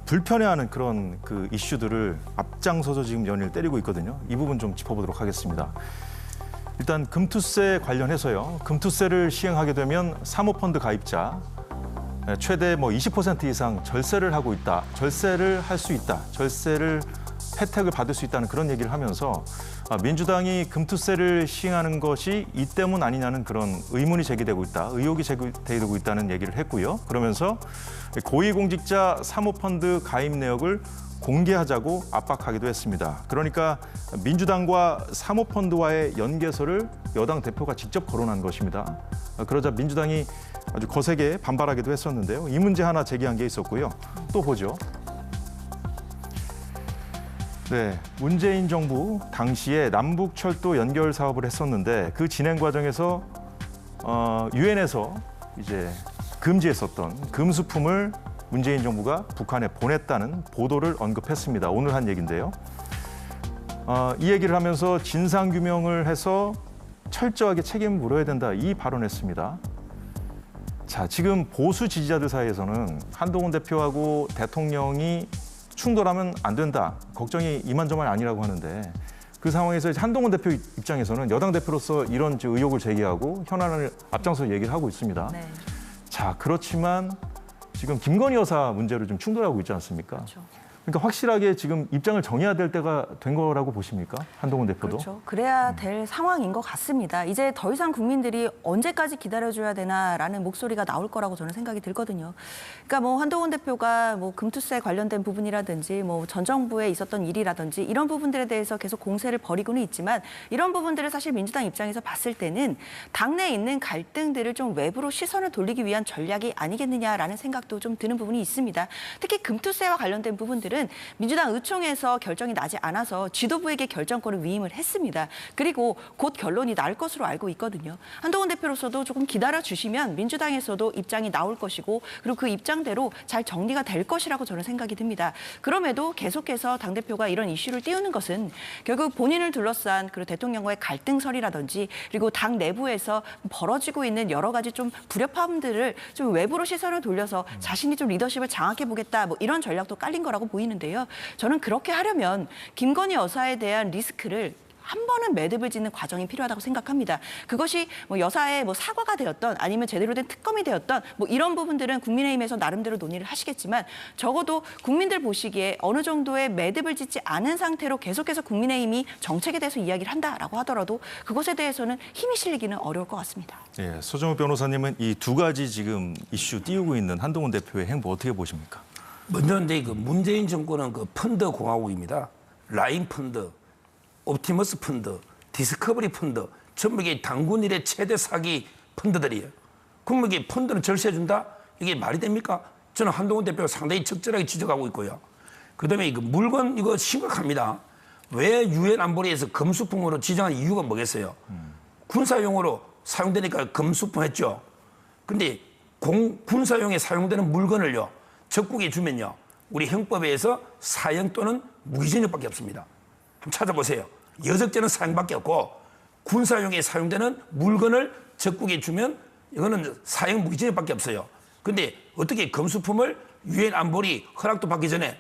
불편해하는 그런 그 이슈들을 앞장서서 지금 연일 때리고 있거든요. 이 부분 좀 짚어보도록 하겠습니다. 일단 금투세 관련해서요. 금투세를 시행하게 되면 사모펀드 가입자 최대 뭐 20% 이상 절세를 하고 있다. 절세를 할 수 있다. 절세를 혜택을 받을 수 있다는 그런 얘기를 하면서 민주당이 금투세를 시행하는 것이 이 때문 아니냐는 그런 의문이 제기되고 있다. 의혹이 제기되고 있다는 얘기를 했고요. 그러면서 고위공직자 사모펀드 가입 내역을 공개하자고 압박하기도 했습니다. 그러니까 민주당과 사모펀드와의 연계서를 여당 대표가 직접 거론한 것입니다. 그러자 민주당이 아주 거세게 반발하기도 했었는데요. 이 문제 하나 제기한 게 있었고요. 또 보죠. 네, 문재인 정부 당시에 남북철도 연결 사업을 했었는데 그 진행 과정에서 유엔에서 이제 금지했었던 금수품을 문재인 정부가 북한에 보냈다는 보도를 언급했습니다. 오늘 한 얘기인데요. 이 얘기를 하면서 진상규명을 해서 철저하게 책임을 물어야 된다. 이 발언했습니다. 자, 지금 보수 지지자들 사이에서는 한동훈 대표하고 대통령이 충돌하면 안 된다. 걱정이 이만저만이 아니라고 하는데 그 상황에서 한동훈 대표 입장에서는 여당 대표로서 이런 의혹을 제기하고 현안을 앞장서 얘기를 하고 있습니다. 네. 자, 그렇지만 지금 김건희 여사 문제로 좀 충돌하고 있지 않습니까? 그렇죠. 그러니까 확실하게 지금 입장을 정해야 될 때가 된 거라고 보십니까? 한동훈 대표도. 그렇죠. 그래야 될 상황인 것 같습니다. 이제 더 이상 국민들이 언제까지 기다려줘야 되나라는 목소리가 나올 거라고 저는 생각이 들거든요. 그러니까 뭐 한동훈 대표가 뭐 금투세 관련된 부분이라든지 뭐 전 정부에 있었던 일이라든지 이런 부분들에 대해서 계속 공세를 벌이고는 있지만 이런 부분들을 사실 민주당 입장에서 봤을 때는 당내에 있는 갈등들을 좀 외부로 시선을 돌리기 위한 전략이 아니겠느냐라는 생각도 좀 드는 부분이 있습니다. 특히 금투세와 관련된 부분들은 민주당 의총에서 결정이 나지 않아서 지도부에게 결정권을 위임을 했습니다. 그리고 곧 결론이 날 것으로 알고 있거든요. 한동훈 대표로서도 조금 기다려주시면 민주당에서도 입장이 나올 것이고 그리고 그 입장대로 잘 정리가 될 것이라고 저는 생각이 듭니다. 그럼에도 계속해서 당대표가 이런 이슈를 띄우는 것은 결국 본인을 둘러싼 그리고 대통령과의 갈등설이라든지 그리고 당 내부에서 벌어지고 있는 여러 가지 좀 불협화음들을 좀 외부로 시선을 돌려서 자신이 좀 리더십을 장악해보겠다 뭐 이런 전략도 깔린 거라고 보이는데요. 저는 그렇게 하려면 김건희 여사에 대한 리스크를 한 번은 매듭을 짓는 과정이 필요하다고 생각합니다. 그것이 뭐 여사의 뭐 사과가 되었던 아니면 제대로 된 특검이 되었던 뭐 이런 부분들은 국민의힘에서 나름대로 논의를 하시겠지만 적어도 국민들 보시기에 어느 정도의 매듭을 짓지 않은 상태로 계속해서 국민의힘이 정책에 대해서 이야기를 한다라고 하더라도 그것에 대해서는 힘이 실리기는 어려울 것 같습니다. 예, 서정욱 변호사님은 이 두 가지 지금 이슈 띄우고 있는 한동훈 대표의 행보 어떻게 보십니까? 먼저 이제 그 문재인 정권은 그 펀드 공화국입니다. 라인 펀드, 옵티머스 펀드, 디스커버리 펀드, 전부 이게 당군 일의 최대 사기 펀드들이에요. 그럼 이게 펀드는 절세해준다? 이게 말이 됩니까? 저는 한동훈 대표가 상당히 적절하게 지적하고 있고요. 그다음에 이거 물건 이거 심각합니다. 왜 유엔 안보리에서 금수품으로 지정한 이유가 뭐겠어요? 군사용으로 사용되니까 금수품 했죠. 근데 군사용에 사용되는 물건을요, 적국에 주면요, 우리 형법에 의해서 사형 또는 무기징역밖에 없습니다. 한번 찾아보세요. 여적죄는 사형밖에 없고 군사용에 사용되는 물건을 적국에 주면 이거는 사형 무기징역밖에 없어요. 근데 어떻게 금수품을 유엔 안보리 허락도 받기 전에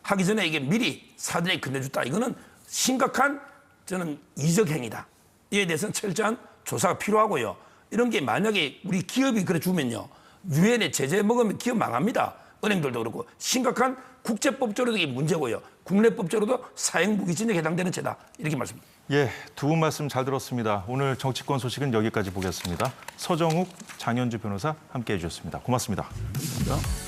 하기 전에 이게 미리 사전에 건네줬다. 이거는 심각한 저는 이적 행위다. 이에 대해서는 철저한 조사가 필요하고요. 이런 게 만약에 우리 기업이 그래 주면요, 유엔에 제재 먹으면 기업 망합니다. 은행들도 그렇고 심각한 국제법적으로도 이게 문제고요. 국내법적으로도 사형 무기징역에 해당되는 죄다. 이렇게 말씀드립니다. 예, 두 분 말씀 잘 들었습니다. 오늘 정치권 소식은 여기까지 보겠습니다. 서정욱, 장현주 변호사 함께해 주셨습니다. 고맙습니다. 감사합니다.